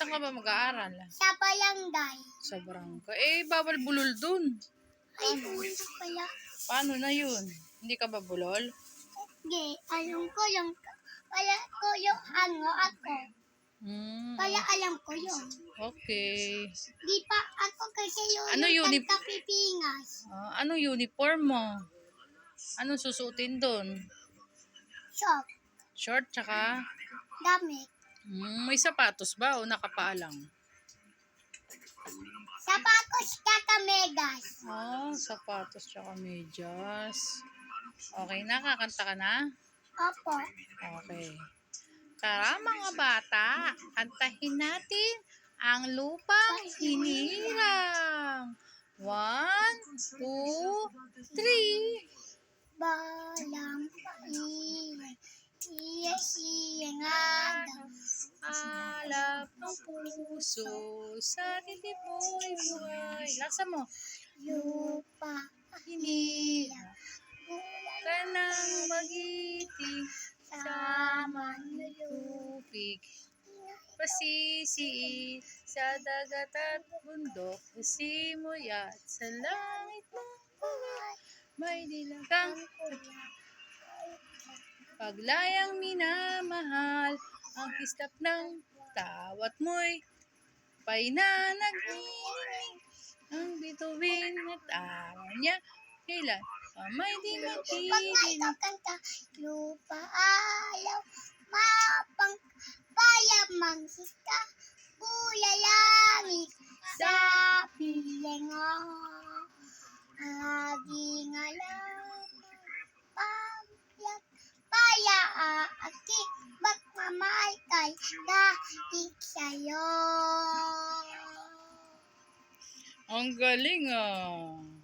Saan ka ba mag-aaral? Sa barangay. Sa barangay. Eh, bawal bulol dun. Ay, hindi pala. Paano na yun? Hindi ka ba bulol? Hindi, alam ko yung, kaya ko yung ano ako. Kaya alam ko yun. Okay. Di pa ako kasi yung Ano Pilipinas. Anong uniform mo? Anong susutin dun? Shop, Short tsaka? damit. May sapatos ba o nakapaa lang? Sapatos kakamegas. Sapatos tsaka medyas. Okay na, kakanta ka na? Opo. Okay. Tara mga bata, kantahin natin ang lupang hinirang. 1, 2, 3. Balang paingay, iya nga daw. Alap ng puso, sa dibdib mo'y buhay. Lasa mo. Lupa, Hinirang ka nang magiting sa manlulupig. Pasisiin sa dagat at bundok, simoy at sa langit ng buhay. May dilagang paglayang minamahal, ang kislap ng tawat mo'y painanagninig. Ang bituin at araw niya, kailan may di pag magkiling. kanta, lupa ayaw, mapang payamang sika, buya langit, sa pilenga. Aging alam, pagyak, paya aakit, magmamahal kay dahil sa'yo. Ang galing ah.